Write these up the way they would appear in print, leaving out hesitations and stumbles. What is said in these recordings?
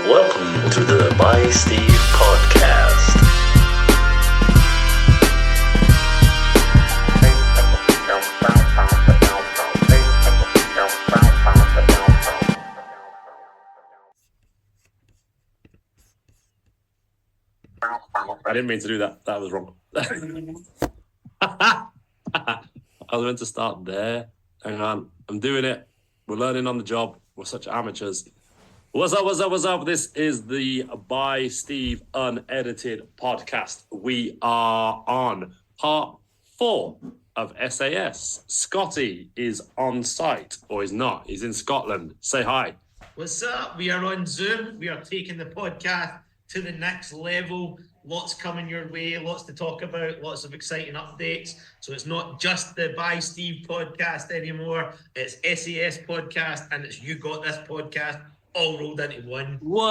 Welcome to the By Steve podcast. I didn't mean to do that. That was wrong. I was meant to start there. Hang on. I'm doing it. We're learning on the job. We're such amateurs. What's up? This is the By Steve unedited podcast. We are on part 4 of SAS. Scotty is on site, or he's not. He's in Scotland. Say hi. What's up? We are on Zoom. We are taking the podcast to the next level. Lots coming your way, lots to talk about, lots of exciting updates. So it's not just the By Steve podcast anymore. It's SAS podcast and it's You Got This podcast all rolled into one. What?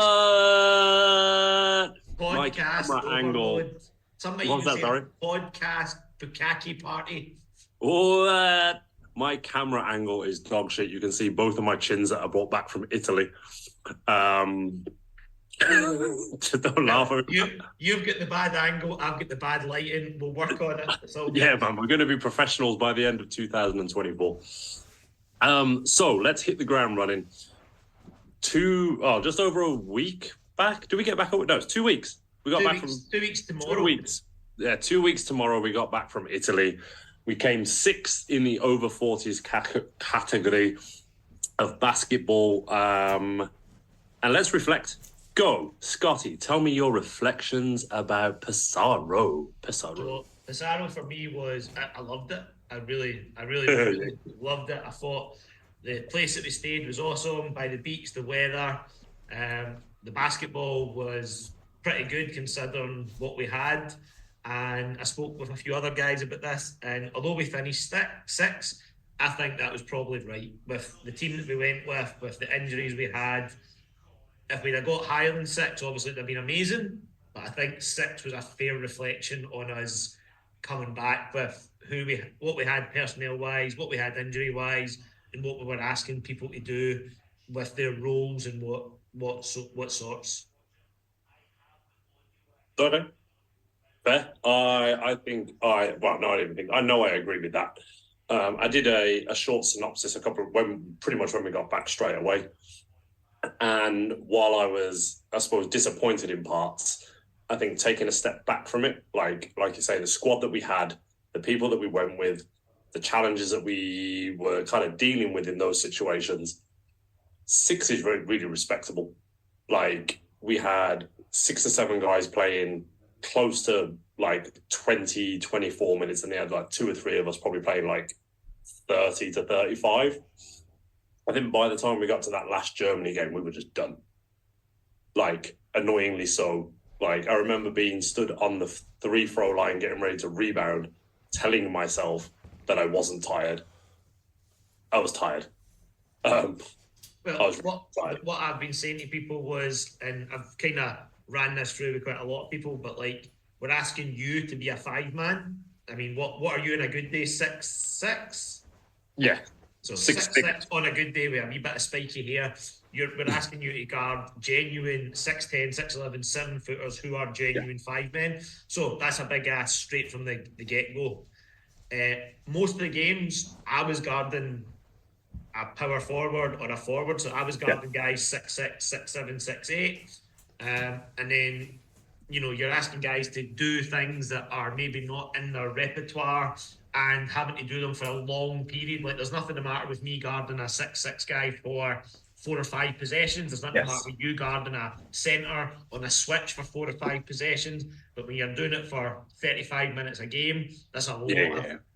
Podcast My camera overload. angle. Somebody What was that, sorry? Podcast bukkake party. What? My camera angle is dog shit. You can see both of my chins that I brought back from Italy. Just don't laugh at me. You've got the bad angle, I've got the bad lighting. We'll work on it. It's all good. Yeah, man, we're going to be professionals by the end of 2024. So let's hit the ground running. Just over a week back. Do we get back? No, it's 2 weeks. We got back from 2 weeks tomorrow. 2 weeks. Yeah, 2 weeks tomorrow. We got back from Italy. We came 6th in the over 40s category of basketball. And let's reflect. Go, Scotty. Tell me your reflections about Pesaro. So Pesaro for me was I loved it. I really loved it. I thought the place that we stayed was awesome. By the beach, the weather, the basketball was pretty good considering what we had. And I spoke with a few other guys about this. And although we finished sixth, I think that was probably right with the team that we went with the injuries we had. If we'd have got higher than 6, obviously it'd have been amazing. But I think 6 was a fair reflection on us coming back with what we had personnel-wise, what we had injury-wise, and what we were asking people to do with their roles and what sorts. Okay. Fair. I know I agree with that. I did a short synopsis pretty much when we got back straight away. And while I was, I suppose, disappointed in parts, I think taking a step back from it, like you say, the squad that we had, the people that we went with, the challenges that we were kind of dealing with in those situations, 6 is really, really respectable. Like, we had 6 or 7 guys playing close to like 20, 24 minutes, and they had like 2 or 3 of us probably playing like 30 to 35. I think by the time we got to that last Germany game, we were just done. Like, annoyingly so. Like, I remember being stood on the 3-throw line, getting ready to rebound, telling myself that I wasn't tired. I was tired. What I've been saying to people was, and I've kind of ran this through with quite a lot of people, but like, we're asking you to be a 5-man. I mean, what are you on a good day? 6'6"? Yeah. So 6'6" on a good day with a wee bit of spiky hair. We're asking you to guard genuine 6'10", 6'11", 7-footers who are genuine 5-men. So that's a big ask straight from the get-go. Most of the games, I was guarding a power forward or a forward. So I was guarding guys 6'6", 6'7", 6'8". And then, you're asking guys to do things that are maybe not in their repertoire and having to do them for a long period. Like, there's nothing the matter with me guarding a 6'6" guy for 4 or 5 possessions. There's nothing the matter with you guarding a centre on a switch for 4 or 5 possessions. But when you're doing it for 35 minutes a game, that's a lot.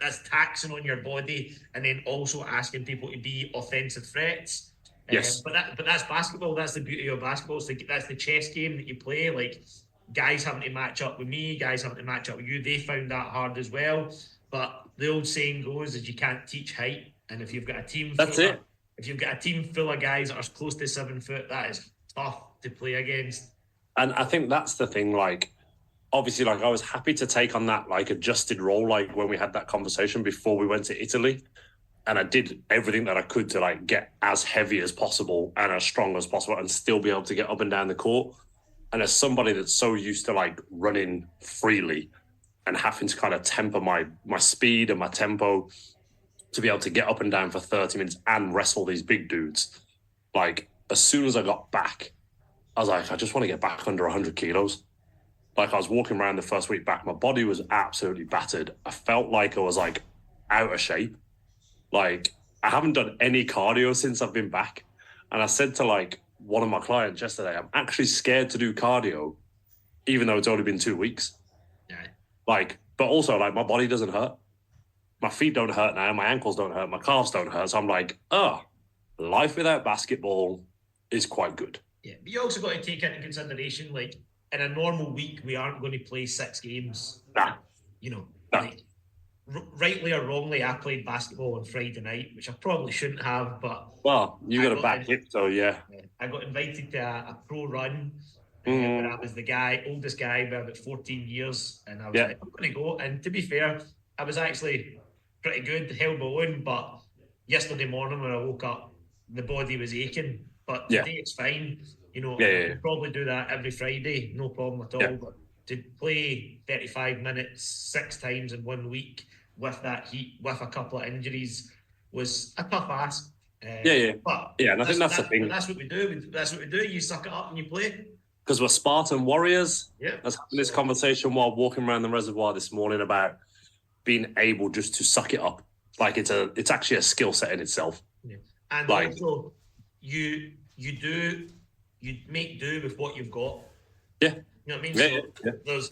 That's taxing on your body, and then also asking people to be offensive threats. Yes. But that's basketball. That's the beauty of basketball. That's the chess game that you play. Like, guys having to match up with me, guys having to match up with you. They found that hard as well. But the old saying goes is you can't teach height. And if you've got a team if you've got a team full of guys that are close to 7 foot, that is tough to play against. And I think that's the thing, like, obviously, like, I was happy to take on that, like, adjusted role, like, when we had that conversation before we went to Italy. and I did everything that I could to like get as heavy as possible and as strong as possible and still be able to get up and down the court. And as somebody that's so used to like running freely and having to kind of temper my speed and my tempo to be able to get up and down for 30 minutes and wrestle these big dudes, like as soon as I got back, I was like, I just want to get back under 100 kilos. Like I was walking around the first week back, my body was absolutely battered. I felt like I was like out of shape. Like I haven't done any cardio since I've been back. And I said to like one of my clients yesterday, I'm actually scared to do cardio, even though it's only been 2 weeks. Yeah. Like, but also like my body doesn't hurt. My feet don't hurt now. My ankles don't hurt. My calves don't hurt. So I'm like, life without basketball is quite good. Yeah. But you also got to take into consideration, like in a normal week, we aren't going to play 6 games. Nah. You know, Nah. like, rightly or wrongly, I played basketball on Friday night, which I probably shouldn't have, but well, you got a back hip, so yeah. I got invited to a pro run where I was the oldest guy by about 14 years, and I was like, I'm going to go. And to be fair, I was actually pretty good, held my own, but yesterday morning when I woke up, the body was aching. But today it's fine. You know, I could probably do that every Friday, no problem at all. Yeah. But to play 35 minutes 6 times in 1 week with that heat, with a couple of injuries, was a tough ask. But and I think that's the thing. That's what we do. That's what we do. You suck it up and you play. Because we're Spartan warriors. Yeah. I was having this conversation while walking around the reservoir this morning about being able just to suck it up. Like it's actually a skill set in itself. Yeah. And like, also you make do with what you've got. Yeah. You know what I mean? Yeah, so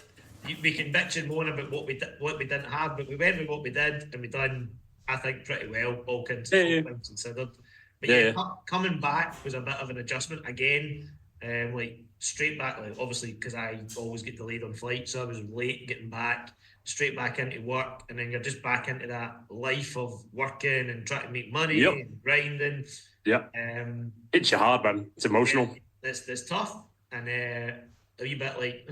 we can bitch and moan about what we didn't have, but we went with what we did, and we done, I think, pretty well, all things considered. But coming back was a bit of an adjustment again. Like straight back, like obviously because I always get delayed on flights, so I was late getting back, straight back into work, and then you're just back into that life of working and trying to make money and grinding. Yeah. It's hard, man. It's emotional. It's tough, and a wee bit like.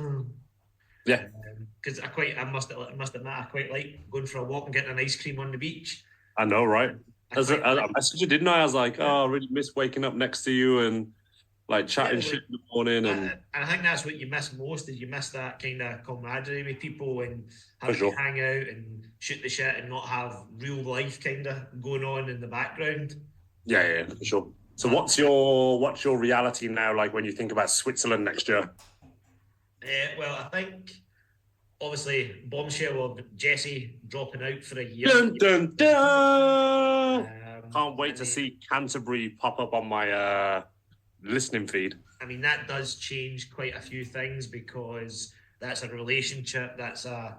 Because I must admit, I quite like going for a walk and getting an ice cream on the beach. I know, right? I messaged you, didn't I? I was like, I really miss waking up next to you and like chatting shit in the morning. And I think that's what you miss most, is you miss that kind of camaraderie with people and having to hang out and shoot the shit and not have real life kind of going on in the background. Yeah, for sure. So what's your reality now like when you think about Switzerland next year? Well, I think obviously bombshell of Jesse dropping out for a year. Dun, dun, dun. Can't wait to see Canterbury pop up on my listening feed. I mean, that does change quite a few things, because that's a relationship. That's a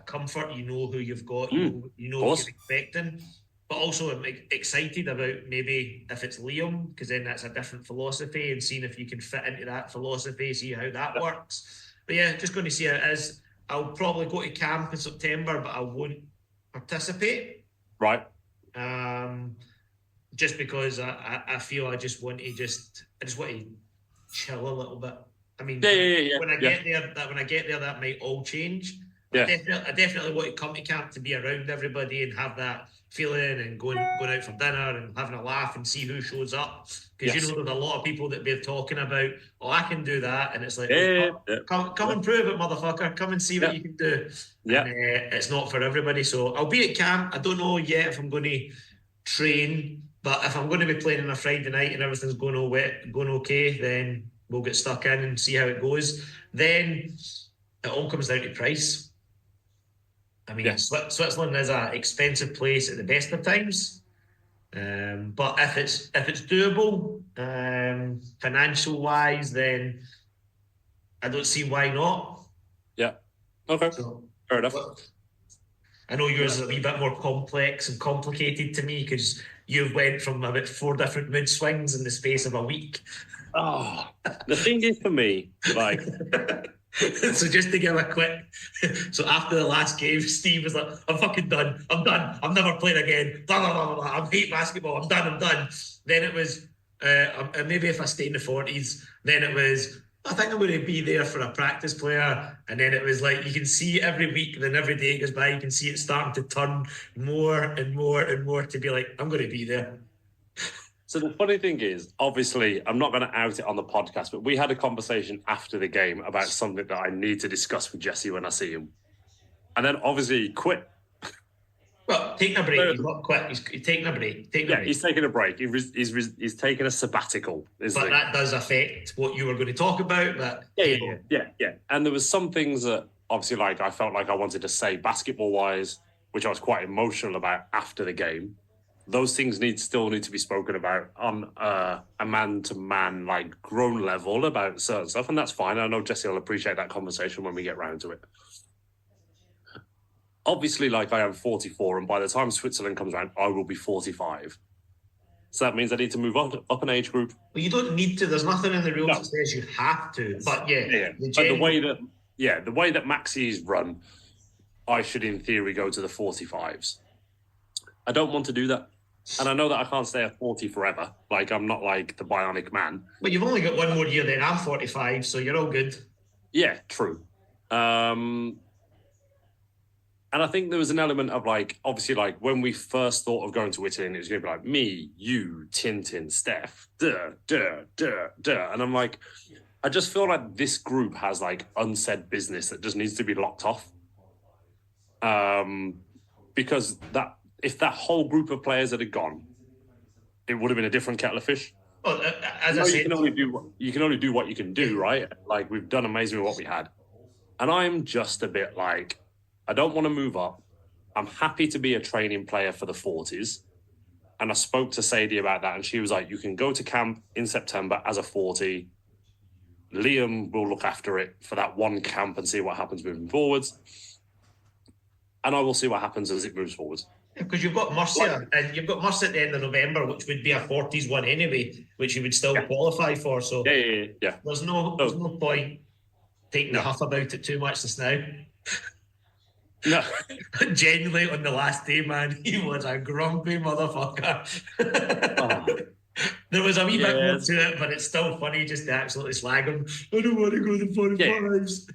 comfort. You know who you've got. You know what you're expecting. But also I'm excited about maybe if it's Liam, because then that's a different philosophy, and seeing if you can fit into that philosophy, see how that works. But yeah, just going to see how it is. I'll probably go to camp in September, but I won't participate. Right. Just because I feel I just want to chill a little bit. I mean, when I get there, that might all change. Yeah. I definitely want to come to camp to be around everybody and have that feeling, and going out for dinner and having a laugh and see who shows up. Because you know, there's a lot of people that be talking about, I can do that, and it's like, come and prove it, motherfucker. Come and see what you can do. Yeah. And, it's not for everybody. So I'll be at camp. I don't know yet if I'm going to train, but if I'm going to be playing on a Friday night and everything's going okay, then we'll get stuck in and see how it goes. Then it all comes down to price. I mean, Switzerland is an expensive place at the best of times, but if it's doable, financial wise, then I don't see why not. Yeah. Okay. So, fair enough. I know yours is a wee bit more complex and complicated to me, because you've went from about 4 different mood swings in the space of a week. Oh, the thing is for me, like. So just to give a quick, so after the last game, Steve was like, I'm fucking done. I'm done. I'm never playing again. Blah, blah, blah, blah. I hate basketball. I'm done. Then it was, maybe if I stay in the 40s, then it was, I think I'm going to be there for a practice player. And then it was like, you can see every week, then every day goes by, you can see it starting to turn more and more and more to be like, I'm going to be there. So the funny thing is, obviously, I'm not going to out it on the podcast, but we had a conversation after the game about something that I need to discuss with Jesse when I see him. And then obviously he quit. Well, taking a break. He's not quit. He's taking a break. He's taking a break. He's taking a sabbatical. But that does affect what you were going to talk about. But yeah. And there was some things that obviously, like, I felt like I wanted to say basketball-wise, which I was quite emotional about after the game. Those things still need to be spoken about on a man-to-man, like, grown level about certain stuff, and that's fine. I know Jesse will appreciate that conversation when we get round to it. Obviously, like, I am 44, and by the time Switzerland comes around, I will be 45. So that means I need to move up an age group. Well, you don't need to. There's nothing in the rules that says you have to. But But the way that Maxi's run, I should, in theory, go to the 45s. I don't want to do that. And I know that I can't stay at 40 forever. Like, I'm not like the bionic man. But you've only got one more year then. I'm 45, so you're all good. Yeah, true. And I think there was an element of, like, obviously, like, when we first thought of going to Italy, and it was going to be like, me, you, Tintin, Steph, And I'm like, I just feel like this group has, like, unsaid business that just needs to be locked off. Because if that whole group of players had gone, it would have been a different kettle of fish. Well, as I said, you can only do what you can do, right? Like, we've done amazing with what we had. And I'm just a bit like, I don't want to move up. I'm happy to be a training player for the 40s. And I spoke to Sadie about that, and she was like, you can go to camp in September as a 40. Liam will look after it for that one camp and see what happens moving forwards. And I will see what happens as it moves forwards. Because you've got Murcia, and you've got Murcia at the end of November, which would be a 40s one anyway, which you would still qualify for. So yeah. There's no point taking the huff about it too much just now. No. Genuinely, on the last day, man, he was a grumpy motherfucker. There was a wee bit more to it, but it's still funny just to absolutely slag him. I don't want to go to the 45s.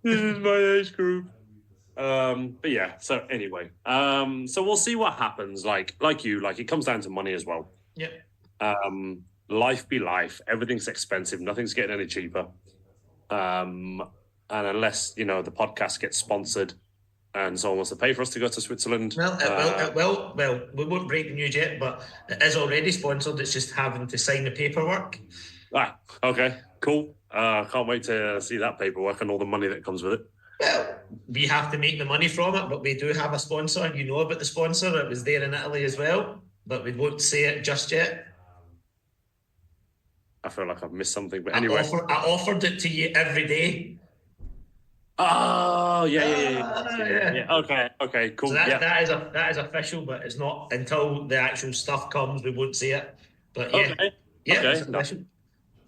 This is my age group. But yeah, so anyway, so we'll see what happens. Like it comes down to money as well. Yeah. Life be life. Everything's expensive. Nothing's getting any cheaper. And unless, the podcast gets sponsored and someone wants to pay for us to go to Switzerland. Well, we won't break the news yet, but it is already sponsored. It's just having to sign the paperwork. Okay, cool. Can't wait to see that paperwork and all the money that comes with it. Well, we have to make the money from it, but we do have a sponsor. You know about the sponsor. It was there in Italy as well, but we won't say it just yet. I feel like I've missed something, but anyway. I offered it to you every day. Oh, yeah. Okay, cool. So that is official, but it's not until the actual stuff comes, we won't say it. But it's official.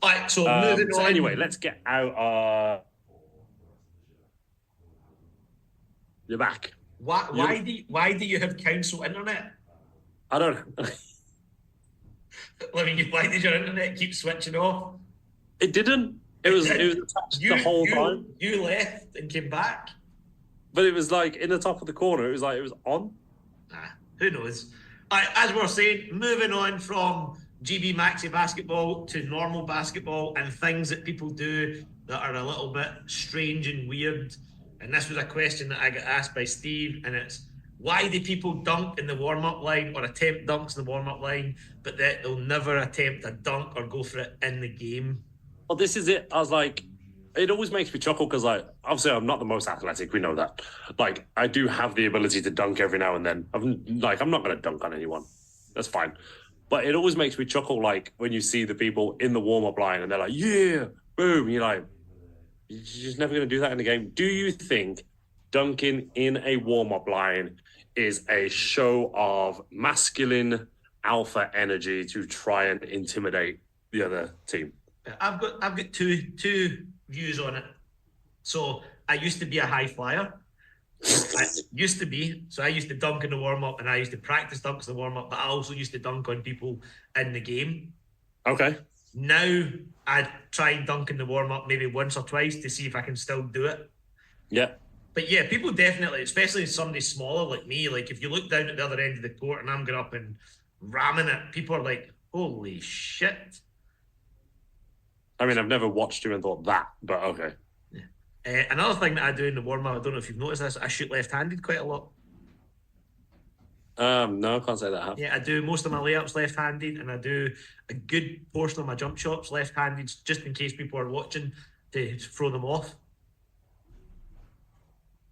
All right, so moving on. Anyway, let's get out You're back. Why do you have council internet? I don't know. I mean, why did your internet keep switching off? It didn't. It was attached the whole time. You left and came back. But it was like in the top of the corner. It was like it was on. Who knows? As we're saying, moving on from GB Maxi basketball to normal basketball and things that people do that are a little bit strange and weird. And this was a question that I got asked by Steve, and it's, why do people dunk in the warm-up line or attempt dunks in the warm-up line, but that they'll never attempt a dunk or go for it in the game? Well, this is it. I was like, it always makes me chuckle because, like, obviously I'm not the most athletic. We know that. Like, I do have the ability to dunk every now and then. I'm not going to dunk on anyone. That's fine. But it always makes me chuckle, like, when you see the people in the warm-up line and they're like, yeah, boom. And you're like, you're just never going to do that in the game. Do you think dunking in a warm-up line is a show of masculine alpha energy to try and intimidate the other team? I've got two views on it. So I used to be a high flyer. I used to dunk in the warm-up, and I used to practice dunks in the warm-up, but I also used to dunk on people in the game. Okay. Now I try and dunk in the warm-up maybe once or twice to see if I can still do it. Yeah. But yeah, people definitely, especially somebody smaller like me, like if you look down at the other end of the court and I'm going up and ramming it, people are like, holy shit. I mean, I've never watched you and thought that, but okay. Another thing that I do in the warm-up, I don't know if you've noticed this, I shoot left-handed quite a lot. No, I can't say that I have. Yeah, I do most of my layups left-handed, and I do a good portion of my jump shots left-handed, just in case people are watching to throw them off.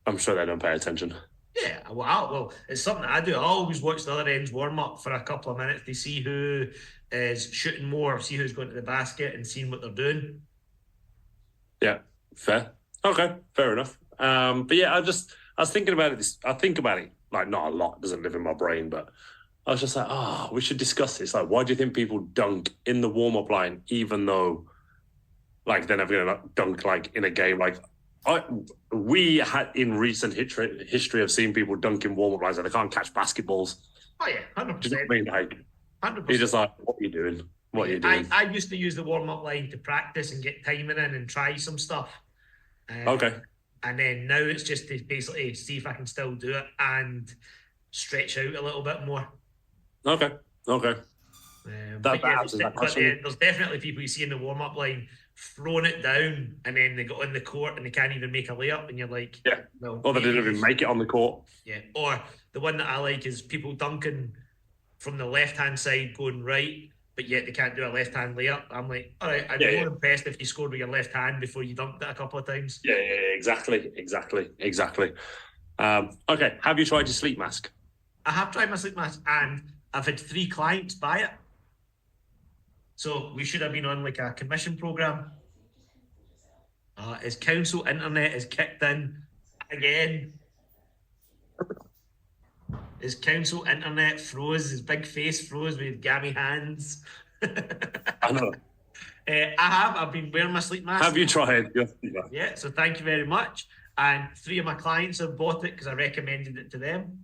I'm sure they don't pay attention. Yeah, well, it's something that I do. I always watch the other end's warm-up for a couple of minutes to see who is shooting more, see who's going to the basket, and seeing what they're doing. Yeah, fair. Okay, fair enough. But yeah, I was thinking about it. I think about it like not a lot. It doesn't live in my brain, but I was just like, we should discuss this. Like, why do you think people dunk in the warm-up line, even though, like, they're never going to dunk like in a game? Like, we had in recent history have seen people dunk in warm-up lines that they can't catch basketballs. Oh yeah, 100%. Do you know what I mean? Like, 100%. you're just like, what are you doing? What are you doing? I used to use the warm-up line to practice and get timing in and try some stuff. Okay. And then now it's just to basically see if I can still do it and stretch out a little bit more. Okay. But there's definitely people you see in the warm-up line throwing it down and then they go in the court and they can't even make a layup and you're like... Yeah. Well, or they didn't even make it on the court. Yeah. Or the one that I like is people dunking from the left-hand side going right, but yet they can't do a left-hand layup. I'm like, all right, I'd be more impressed if you scored with your left hand before you dunked it a couple of times. Yeah, exactly. Okay, have you tried your sleep mask? I have tried my sleep mask and I've had 3 clients buy it. So we should have been on like a commission program. His council internet is kicked in again. His council internet froze, his big face froze with gammy hands. I know. I've been wearing my sleep mask. Have you tried? Yeah, so thank you very much. And 3 of my clients have bought it because I recommended it to them.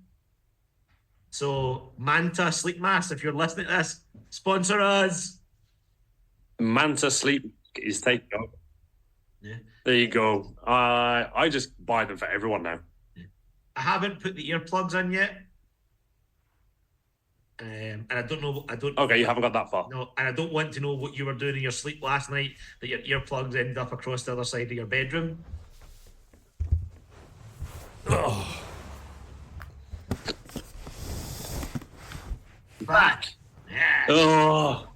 So Manta Sleep Mask, if you're listening to this, sponsor us. Manta Sleep is taking off. Yeah. There you go. I just buy them for everyone now. I haven't put the earplugs in yet. And I don't know. Okay, you haven't got that far. No, and I don't want to know what you were doing in your sleep last night that your earplugs ended up across the other side of your bedroom. Oh. Back. Yeah. Oh.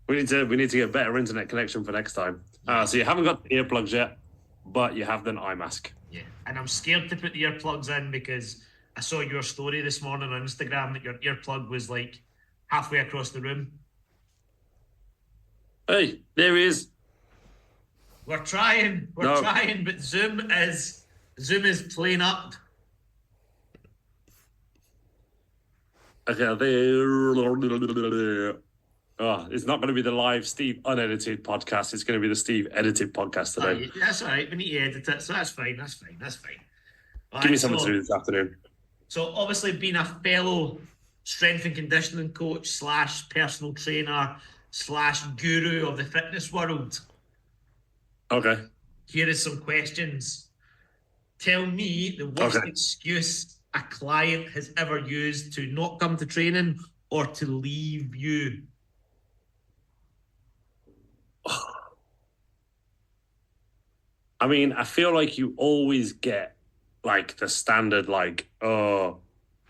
We need to get a better internet connection for next time. So you haven't got the earplugs yet, but you have the eye mask. Yeah, and I'm scared to put the earplugs in because I saw your story this morning on Instagram that your earplug was like halfway across the room. Hey, there he is. We're trying, but Zoom is playing up. Okay, it's not going to be the live Steve unedited podcast. It's going to be the Steve edited podcast today. That's all right. We need to edit it, so that's fine. Give me something to do this afternoon. So obviously being a fellow strength and conditioning coach / personal trainer / guru of the fitness world. Okay. Here is some questions. Tell me the worst excuse a client has ever used to not come to training or to leave you. I mean, I feel like you always get like the standard, like, oh,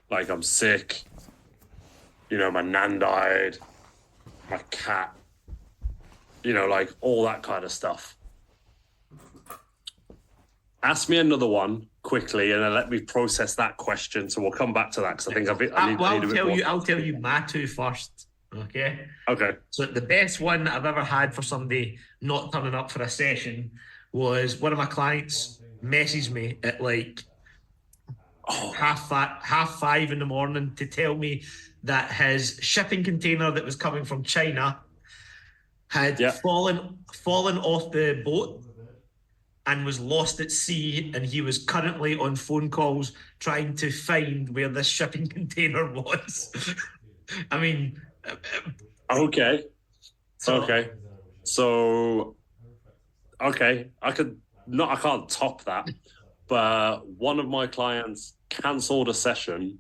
like I'm sick. You know, my nan died, my cat, you know, like all that kind of stuff. Ask me another one quickly, and then let me process that question. So we'll come back to that because I think I need a bit more. I'll tell you my 2 first. Okay. Okay. So the best one that I've ever had for somebody not turning up for a session was one of my clients messaged me at like half 5 in the morning to tell me that his shipping container that was coming from China had fallen off the boat and was lost at sea, and he was currently on phone calls trying to find where this shipping container was. I mean... Okay. So, okay. So, okay, I can't top that. But one of my clients cancelled a session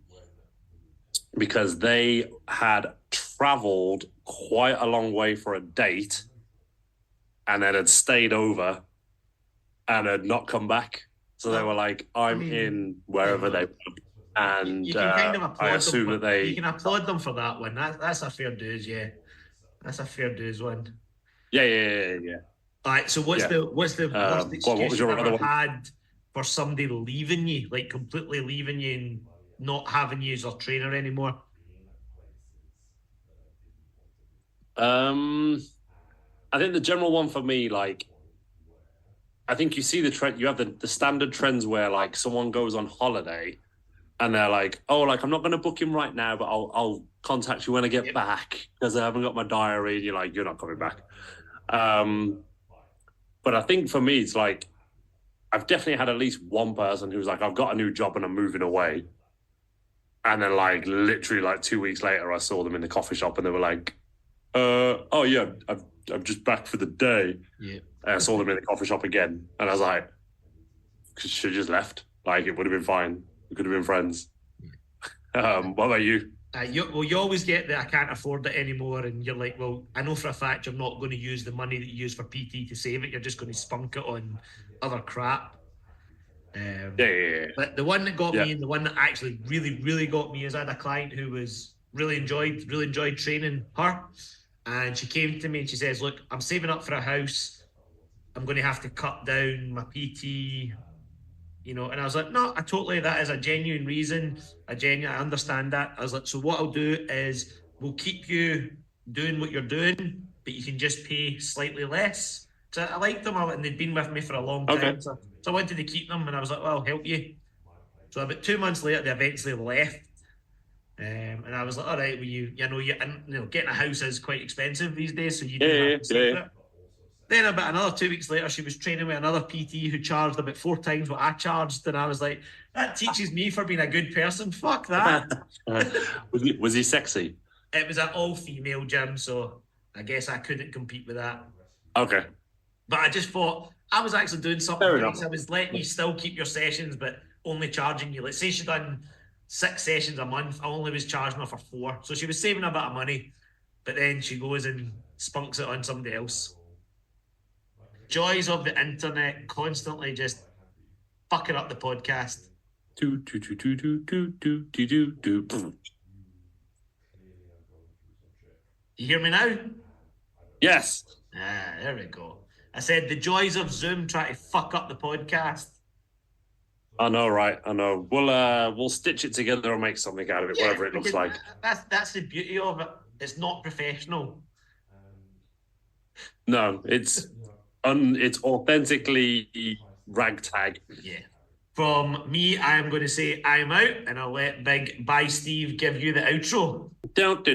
because they had traveled quite a long way for a date and then had stayed over and had not come back. So they were like, I'm in wherever they were. And you can kind of applaud I assume them that they... You can applaud them for that one. That's a fair dues, yeah. That's a fair dues one. Yeah. All right, so what's the worst excuse you've ever had for somebody leaving you, like completely leaving you and not having you as a trainer anymore? I think the general one for me, like, I think you see the trend. You have the standard trends where like someone goes on holiday and they're like, oh, like I'm not going to book him right now, but I'll contact you when I get back because I haven't got my diary. And you're like, you're not coming back. But I think for me, it's like I've definitely had at least one person who's like, I've got a new job and I'm moving away. And then like literally like 2 weeks later, I saw them in the coffee shop and they were like, oh yeah, I'm just back for the day. Yeah. And I saw them in the coffee shop again. And I was like, should have just left. Like it would have been fine. We could have been friends. What about you? You always get that I can't afford it anymore, and you're like, well, I know for a fact you're not going to use the money that you use for PT to save it. You're just going to spunk it on other crap. Yeah. But the one that got me, and the one that actually really got me, is I had a client who was really enjoyed training her, and she came to me and she says, "Look, I'm saving up for a house. I'm going to have to cut down my PT." You know, and I was like, no, that is a genuine reason. I understand that. I was like, so what I'll do is we'll keep you doing what you're doing, but you can just pay slightly less. So I liked them, and they'd been with me for a long time. Okay. So I wanted to keep them, and I was like, well, I'll help you. So about 2 months later, they eventually left. And I was like, all right, well, getting a house is quite expensive these days, so you do have to save it. Then about another 2 weeks later, she was training with another PT who charged about 4 times what I charged. And I was like, that teaches me for being a good person. Fuck that. Was he sexy? It was an all-female gym, so I guess I couldn't compete with that. Okay. But I just thought, I was actually doing something Fair nice. enough. I was letting you still keep your sessions, but only charging you. Like, say she'd done 6 sessions a month, I only was charging her for 4. So she was saving a bit of money, but then she goes and spunks it on somebody else. Joys of the internet constantly just fucking up the podcast. Do. You hear me now? Yes. There we go. I said the joys of Zoom try to fuck up the podcast. I know, right? I know. We'll stitch it together and make something out of it, whatever it looks like. That's the beauty of it. It's not professional. No, it's authentically ragtag. Yeah. From me, I'm going to say I'm out, and I'll let Big Bye Steve give you the outro. Don't.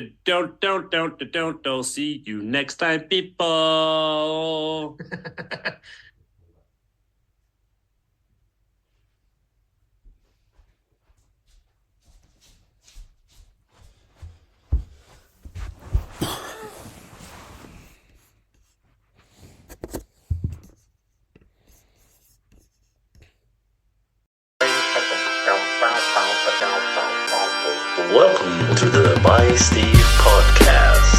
See you next time, people. Welcome to the By Steve podcast.